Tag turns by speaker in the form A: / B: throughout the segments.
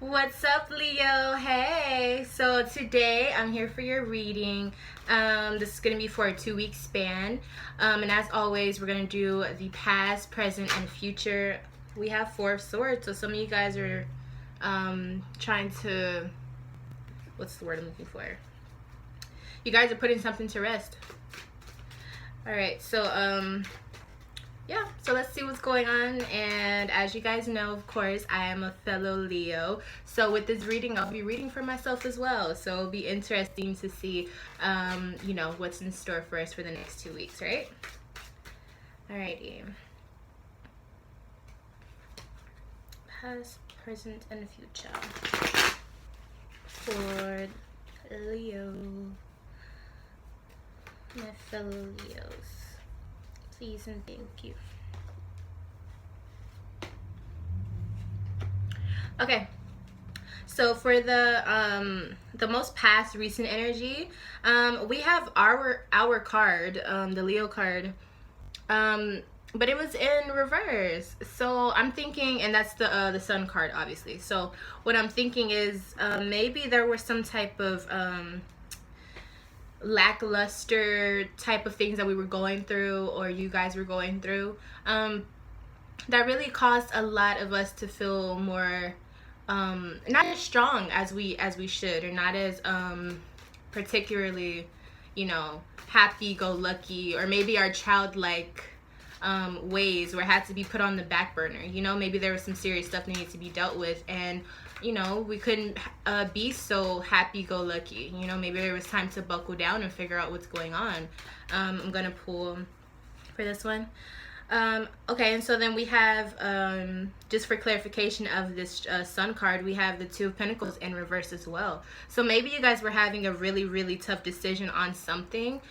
A: What's up, Leo? Hey! So today I'm here for your reading. This is going to be for a 2-week span. And as always, we're going to do the past, present, and future. We have 4 of Swords, so some of you guys are trying to... What's the word I'm looking for? You guys are putting something to rest. Alright, so yeah, so let's see what's going on. And as you guys know, of course, I am a fellow Leo, so with this reading I'll be reading for myself as well, so it'll be interesting to see you know, what's in store for us for the next 2 weeks, right? Alrighty. Past, present, and future for Leo, my fellow Leos. Please and thank you. Okay, so for the most past recent energy, we have our card, the Leo card, but it was in reverse. So I'm thinking, and that's the Sun card, obviously. So what I'm thinking is maybe there was some type of lackluster type of things that we were going through, or you guys were going through, that really caused a lot of us to feel more not as strong as we should, or not as particularly, you know, happy-go-lucky, or maybe our childlike ways where it had to be put on the back burner. You know, maybe there was some serious stuff that needed to be dealt with, and you know, we couldn't be so happy-go-lucky. You know, maybe there was time to buckle down and figure out what's going on. I'm gonna pull for this one. Okay, and so then we have, just for clarification of this Sun card, we have the Two of Pentacles in reverse as well. So maybe you guys were having a really, really tough decision on something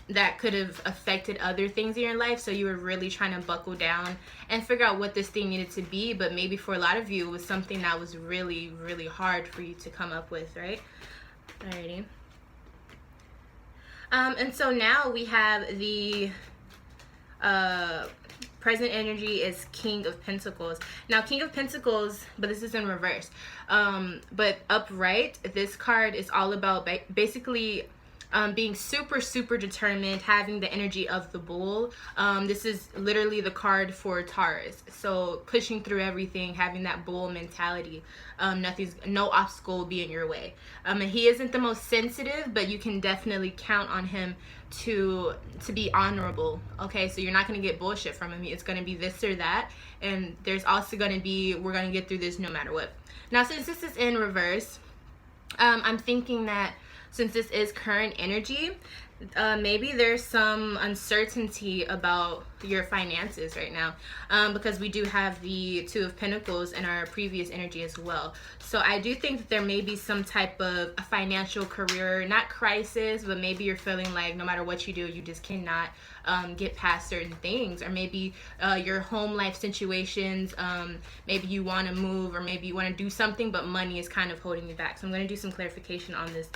A: that could have affected other things in your life, so you were really trying to buckle down and figure out what this thing needed to be. But maybe for a lot of you, it was something that was really, really hard for you to come up with, right? Alrighty. And so now we have the present energy is King of Pentacles. Now, King of Pentacles, but this is in reverse. But upright, this card is all about basically being super, super determined, having the energy of the bull. This is literally the card for Taurus. So pushing through everything, having that bull mentality. No obstacle will be in your way. And he isn't the most sensitive, but you can definitely count on him to be honorable. Okay, so you're not going to get bullshit from him. It's going to be this or that. And there's also going to be, we're going to get through this no matter what. Now, since this is in reverse, I'm thinking that since this is current energy, maybe there's some uncertainty about your finances right now, because we do have the Two of Pentacles in our previous energy as well. So I do think that there may be some type of a financial career, not crisis, but maybe you're feeling like no matter what you do, you just cannot get past certain things. Or maybe your home life situations, maybe you want to move, or maybe you want to do something, but money is kind of holding you back. So I'm going to do some clarification on this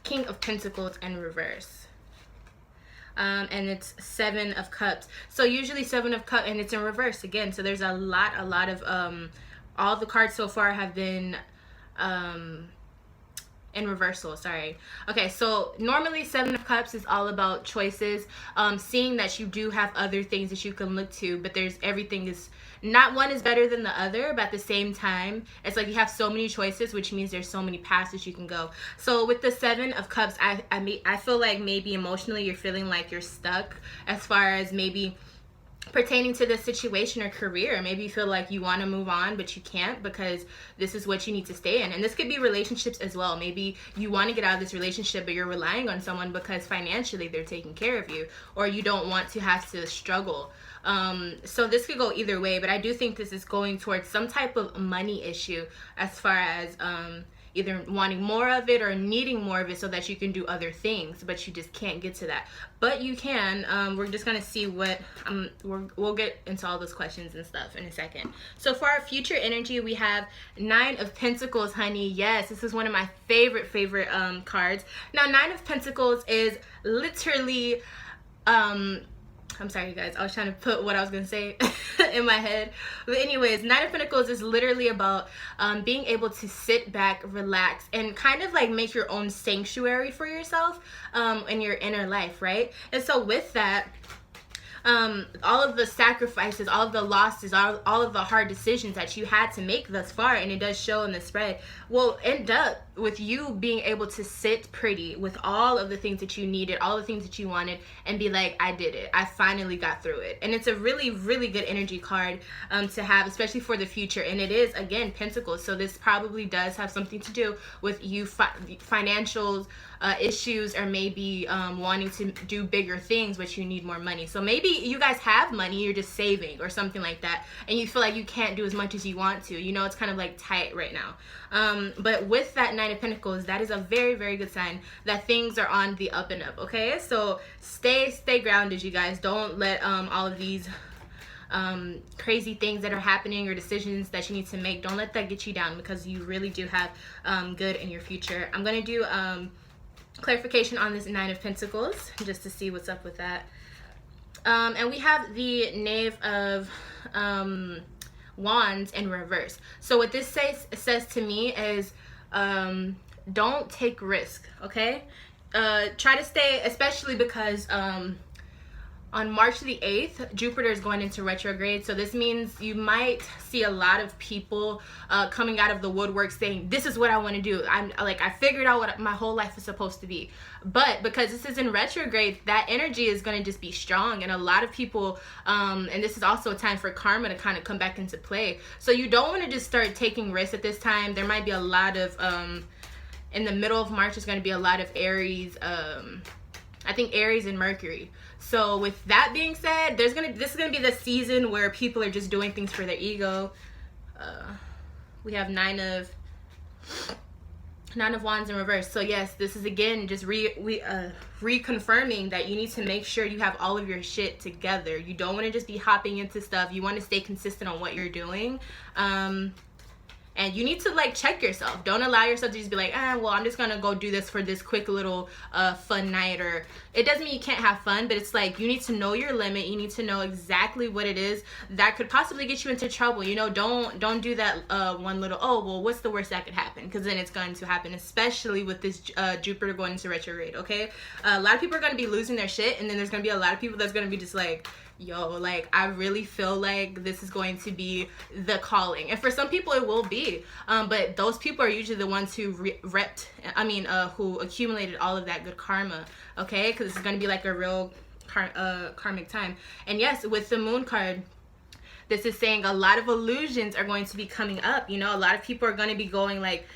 A: King of Pentacles in reverse. And it's 7 of Cups. So usually 7 of Cups, and it's in reverse again. So there's a lot of all the cards so far have been in reversal, sorry. Okay, so normally 7 of Cups is all about choices, seeing that you do have other things that you can look to, but everything is not one is better than the other, but at the same time, it's like you have so many choices, which means there's so many paths that you can go. So with the 7 of Cups, I feel like maybe emotionally you're feeling like you're stuck as far as maybe pertaining to this situation or career. Maybe you feel like you want to move on, but you can't because this is what you need to stay in. And this could be relationships as well. Maybe you want to get out of this relationship, but you're relying on someone because financially they're taking care of you, or you don't want to have to struggle. So this could go either way, but I do think this is going towards some type of money issue as far as either wanting more of it or needing more of it so that you can do other things, but you just can't get to that. But you can. We're just gonna see what we'll get into all those questions and stuff in a second. So for our future energy, we have 9 of Pentacles, honey. Yes, this is one of my favorite cards. Now, 9 of Pentacles is literally I'm sorry, you guys. I was trying to put what I was going to say in my head. But anyways, Nine of Pentacles is literally about being able to sit back, relax, and kind of like make your own sanctuary for yourself in your inner life, right? And so with that, all of the sacrifices, all of the losses, all of the hard decisions that you had to make thus far, and it does show in the spread, will end up with you being able to sit pretty with all of the things that you needed, all the things that you wanted, and be like, I did it. I finally got through it. And it's a really, really good energy card to have, especially for the future. And it is, again, Pentacles. So this probably does have something to do with you financials, issues, or maybe wanting to do bigger things, but you need more money. So maybe you guys have money, you're just saving or something like that, and you feel like you can't do as much as you want to. You know, it's kind of like tight right now. But with that Nine of Pentacles, that is a very, very good sign that things are on the up and up, okay? So stay grounded, you guys. Don't let all of these crazy things that are happening or decisions that you need to make, don't let that get you down, because you really do have good in your future. I'm going to do clarification on this Nine of Pentacles just to see what's up with that. And we have the Knave of Wands in reverse. So what this says to me is don't take risk, okay? Try to stay, especially because on March the 8th, Jupiter is going into retrograde. So this means you might see a lot of people coming out of the woodwork saying, this is what I want to do. I figured out what my whole life is supposed to be. But because this is in retrograde, that energy is going to just be strong. And a lot of people, and this is also a time for karma to kind of come back into play. So you don't want to just start taking risks at this time. There might be a lot of, in the middle of March, there's going to be a lot of Aries, I think Aries and Mercury. So with that being said, this is gonna be the season where people are just doing things for their ego. We have Nine of Wands in reverse. So yes, this is again just reconfirming that you need to make sure you have all of your shit together. You don't want to just be hopping into stuff. You want to stay consistent on what you're doing. And you need to like check yourself. Don't allow yourself to just be like, well, I'm just gonna go do this for this quick little fun night. Or it doesn't mean you can't have fun, but it's like you need to know your limit. You need to know exactly what it is that could possibly get you into trouble. You know, don't do that one little, oh, well, what's the worst that could happen? Because then it's going to happen, especially with this Jupiter going into retrograde, okay? A lot of people are gonna be losing their shit, and then there's gonna be a lot of people that's gonna be just like, yo, like, I really feel like this is going to be the calling. And for some people it will be, but those people are usually the ones who who accumulated all of that good karma, okay? Because this is going to be like a real karmic time. And yes, with the Moon card, this is saying a lot of illusions are going to be coming up. You know, a lot of people are going to be going like,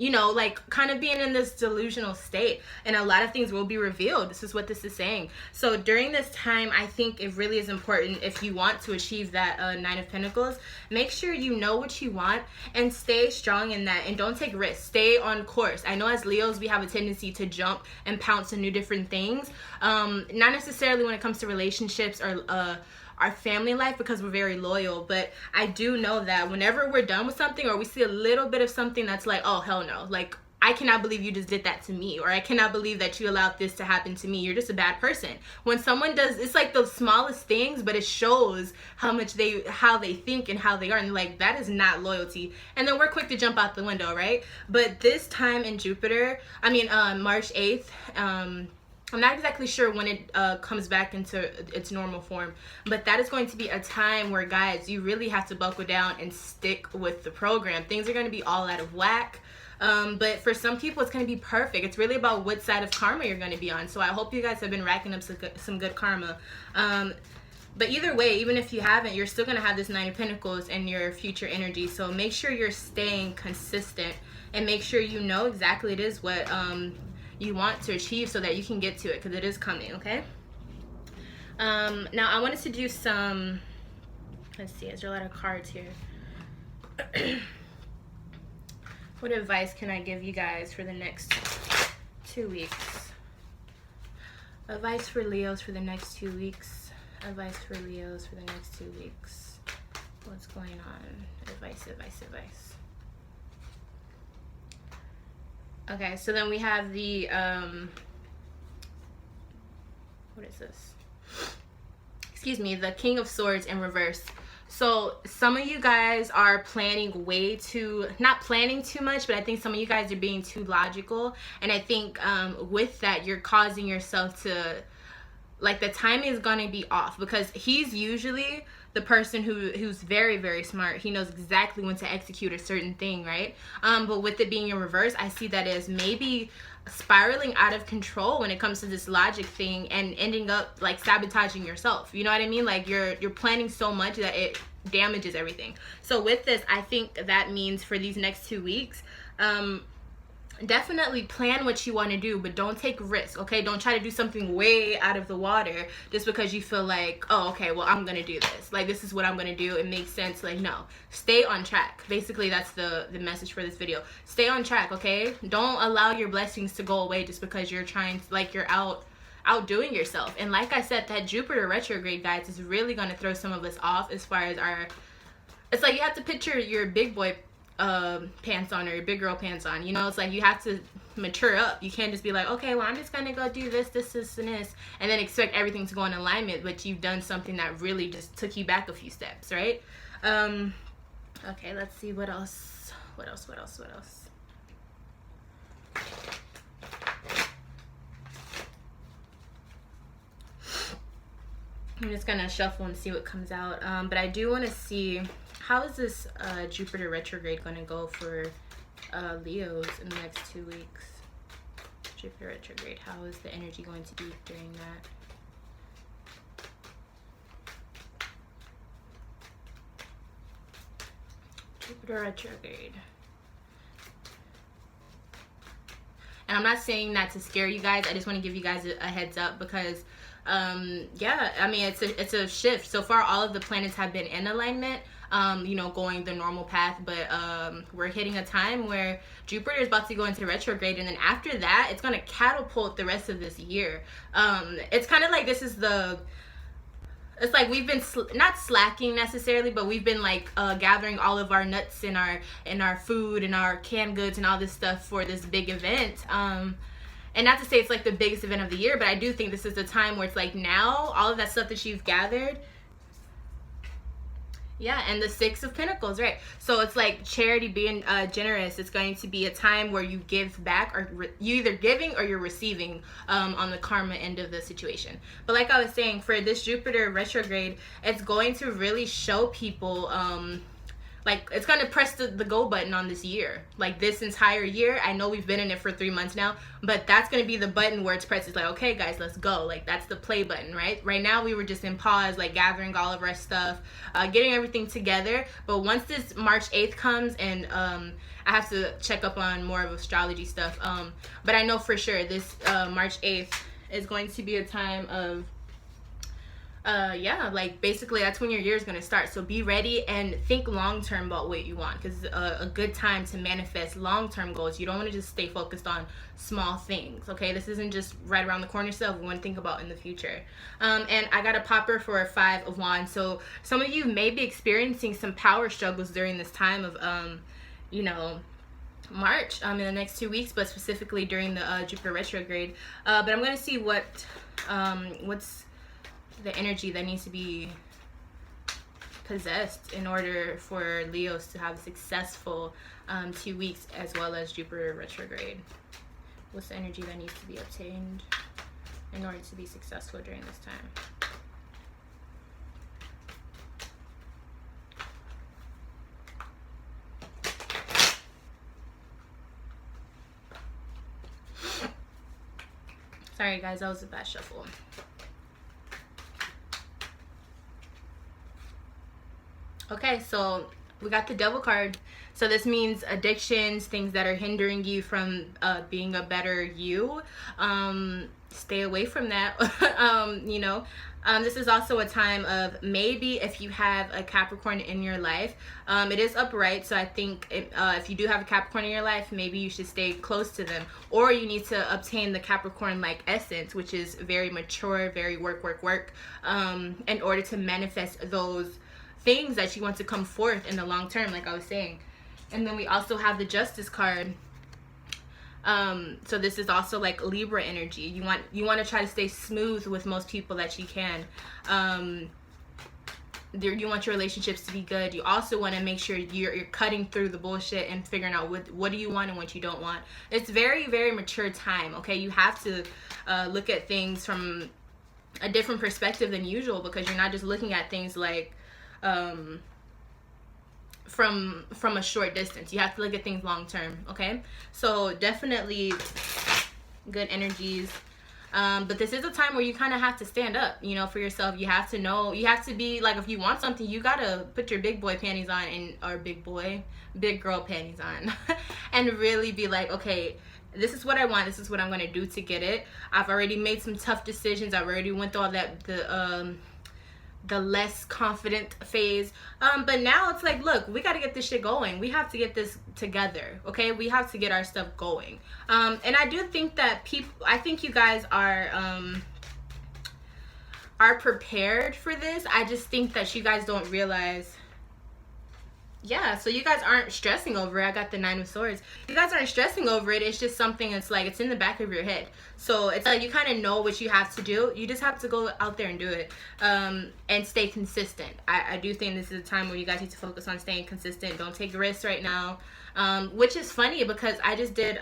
A: you know, like kind of being in this delusional state, and a lot of things will be revealed. This is what this is saying. So during this time, I think it really is important, if you want to achieve that Nine of Pentacles, make sure you know what you want and stay strong in that, and don't take risks. Stay on course. I know as Leos, we have a tendency to jump and pounce on new different things, not necessarily when it comes to relationships or our family life, because we're very loyal. But I do know that whenever we're done with something, or we see a little bit of something that's like, oh hell no, like, I cannot believe you just did that to me, or I cannot believe that you allowed this to happen to me, you're just a bad person. When someone does, it's like the smallest things, but it shows how they think and how they are, and like, that is not loyalty. And then we're quick to jump out the window, right? But this time in Jupiter, March 8th, I'm not exactly sure when it comes back into its normal form, but that is going to be a time where, guys, you really have to buckle down and stick with the program. Things are going to be all out of whack, but for some people, it's going to be perfect. It's really about what side of karma you're going to be on. So I hope you guys have been racking up some good karma. But either way, even if you haven't, you're still going to have this Nine of Pentacles in your future energy. So make sure you're staying consistent, and make sure you know exactly it is what you want to achieve, so that you can get to it, because it is coming, okay? Now I wanted to do some, let's see, there's a lot of cards here. What advice can I give you guys for the next 2 weeks? Advice for Leos for the next 2 weeks. Advice for Leos for the next 2 weeks. What's going on? Advice. Okay, so then we have the, what is this? excuse me, the King of Swords in reverse. So some of you guys are planning way too, not planning too much, but I think some of you guys are being too logical. And I think with that, you're causing yourself to, like, the timing is going to be off, because he's usually the person who's very, very smart. He knows exactly when to execute a certain thing, right? But with it being in reverse, I see that as maybe spiraling out of control when it comes to this logic thing and ending up like sabotaging yourself. You know what I mean? Like you're planning so much that it damages everything. So with this, I think that means for these next 2 weeks, definitely plan what you want to do, but don't take risk. Okay, don't try to do something way out of the water just because you feel like, oh, okay, well, I'm gonna do this, like this is what I'm gonna do, it makes sense. Like, no, stay on track. Basically, that's the message for this video. Stay on track. Okay, don't allow your blessings to go away just because you're trying to, like, you're outdoing yourself. And like I said, that Jupiter retrograde, guys, is really going to throw some of us off as far as our, it's like you have to picture your big boy pants on or your big girl pants on. You know, it's like you have to mature up. You can't just be like, okay, well, I'm just gonna go do this, and then expect everything to go in alignment, but you've done something that really just took you back a few steps, right? Okay, let's see what else. I'm just gonna shuffle and see what comes out. But I do want to see, how is this Jupiter retrograde going to go for Leos in the next 2 weeks? Jupiter retrograde, how is the energy going to be during that? Jupiter retrograde. And I'm not saying that to scare you guys. I just want to give you guys a heads up because yeah, I mean, it's a shift. So far, all of the planets have been in alignment, you know, going the normal path, but we're hitting a time where Jupiter is about to go into retrograde, and then after that, it's going to catapult the rest of this year. It's kind of like this is the, it's like we've been not slacking necessarily, but we've been like gathering all of our nuts and our food and our canned goods and all this stuff for this big event. And not to say it's like the biggest event of the year, but I do think this is the time where it's like now all of that stuff that you've gathered. Yeah, and the Six of Pentacles, right? So it's like charity, being generous. It's going to be a time where you give back, or you either giving or you're receiving on the karma end of the situation. But like I was saying, for this Jupiter retrograde, it's going to really show people, like, it's going to press the go button on this year. Like, this entire year, I know we've been in it for 3 months now, but that's going to be the button where it's pressed. It's like, okay, guys, let's go. Like, that's the play button, right? Right now, we were just in pause, like, gathering all of our stuff, getting everything together. But once this March 8th comes, and I have to check up on more of astrology stuff, but I know for sure this March 8th is going to be a time of, yeah, like basically that's when your year is going to start. So be ready and think long-term about what you want, because it's a good time to manifest long-term goals. You don't want to just stay focused on small things, okay? This isn't just right around the corner stuff we want to think about in the future. And I got a popper for a 5 of Wands. So some of you may be experiencing some power struggles during this time of, you know, March, in the next 2 weeks, but specifically during the Jupiter retrograde. But I'm going to see what's the energy that needs to be possessed in order for Leos to have a successful 2 weeks, as well as Jupiter retrograde. What's the energy that needs to be obtained in order to be successful during this time? Sorry guys, that was a bad shuffle. Okay, so we got the Devil card. So this means addictions, things that are hindering you from being a better you. Stay away from that. You know, this is also a time of, maybe if you have a Capricorn in your life, it is upright. So I think if you do have a Capricorn in your life, maybe you should stay close to them. Or you need to obtain the Capricorn-like essence, which is very mature, very work, in order to manifest those things that you want to come forth in the long term, like I was saying. And then we also have the Justice card. So this is also like Libra energy. You want to try to stay smooth with most people that you can. You want your relationships to be good. You also want to make sure you're cutting through the bullshit and figuring out what do you want and what you don't want. It's very, very mature time, okay? You have to look at things from a different perspective than usual, because you're not just looking at things like from a short distance. You have to look at things long term, okay? So definitely good energies. But this is a time where you kind of have to stand up, you know, for yourself. You have to know, you have to be like, if you want something, you gotta put your big boy panties on, or big girl panties on and really be like, okay, this is what I want, this is what I'm gonna do to get it. I've already made some tough decisions. I've already went through all that, the less confident phase, but now it's like, look, we got to get this shit going. We have to get this together, okay? We have to get our stuff going. And I do think that I think you guys are prepared for this. I just think that you guys don't realize. Yeah, so you guys aren't stressing over it. I got the 9 of Swords. You guys aren't stressing over it. It's just something that's like, it's in the back of your head. So it's like you kind of know what you have to do. You just have to go out there and do it, and stay consistent. I do think this is a time where you guys need to focus on staying consistent. Don't take risks right now, which is funny because I just did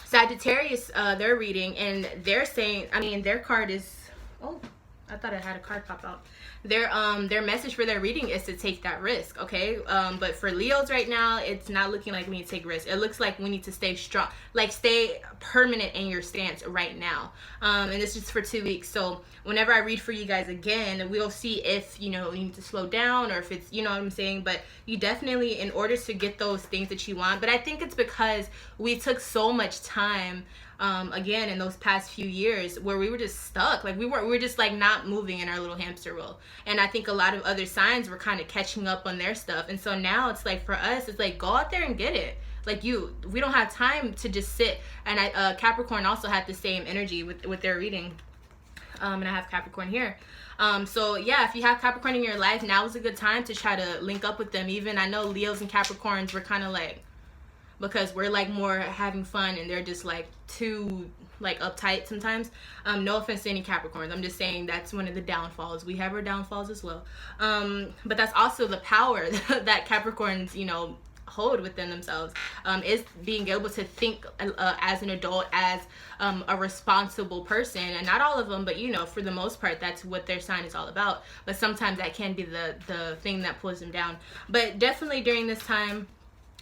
A: Sagittarius, their reading, and they're saying, I mean, their card is, oh, I thought I had a card pop out. Their message for their reading is to take that risk, okay? But for Leos right now, it's not looking like we need to take risks. It looks like we need to stay strong, like stay permanent in your stance right now. And this is for 2 weeks. So whenever I read for you guys again, we'll see if, you know, you need to slow down, or if it's, you know what I'm saying? But you definitely, in order to get those things that you want, but I think it's because we took so much time again in those past few years where we were just stuck, like we were just like not moving in our little hamster wheel. And I think a lot of other signs were kind of catching up on their stuff, and so now it's like, for us, it's like, go out there and get it. Like, we don't have time to just sit. And Capricorn also had the same energy with their reading, and I have Capricorn here. So yeah, if you have Capricorn in your life, now is a good time to try to link up with them. Even I know Leos and Capricorns were kind of like, because we're like more having fun and they're just like too like uptight sometimes. No offense to any Capricorns, I'm just saying that's one of the downfalls. We have our downfalls as well, but that's also the power that Capricorns, you know, hold within themselves, is being able to think as an adult, as a responsible person. And not all of them, but you know, for the most part, that's what their sign is all about. But sometimes that can be the thing that pulls them down. But definitely during this time,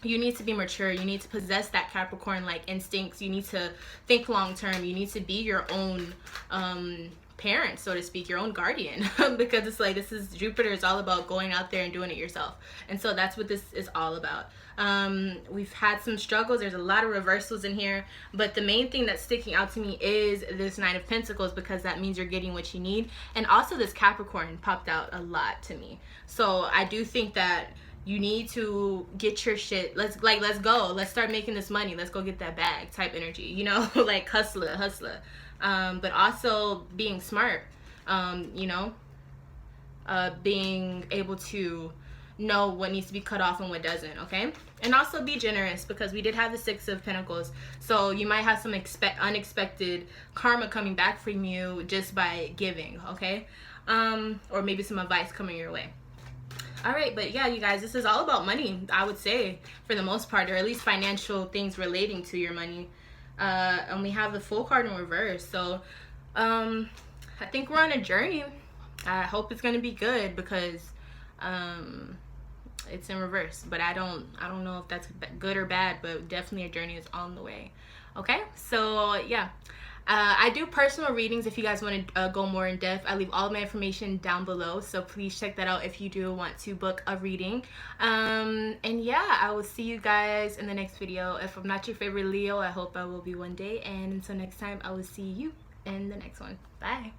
A: you need to be mature. You need to possess that Capricorn like instincts. You need to think long term. You need to be your own parent, so to speak, your own guardian, because it's like, this is Jupiter is all about going out there and doing it yourself. And so that's what this is all about. We've had some struggles. There's a lot of reversals in here, but the main thing that's sticking out to me is this 9 of Pentacles, because that means you're getting what you need. And also this Capricorn popped out a lot to me. So I do think that you need to get your shit. Let's go. Let's start making this money. Let's go get that bag type energy, you know, like hustler. But also being smart, you know, being able to know what needs to be cut off and what doesn't, okay? And also be generous, because we did have the 6 of Pentacles. So you might have some unexpected karma coming back from you just by giving, okay? Or maybe some advice coming your way. All right, but yeah, you guys, this is all about money, I would say, for the most part, or at least financial things relating to your money. And we have the Fool card in reverse. So I think we're on a journey. I hope it's going to be good, because it's in reverse. But I don't know if that's good or bad, but definitely a journey is on the way. Okay, so yeah. I do personal readings if you guys want to go more in depth. I leave all of my information down below, so please check that out if you do want to book a reading. And yeah, I will see you guys in the next video. If I'm not your favorite Leo, I hope I will be one day. And until next time, I will see you in the next one. Bye.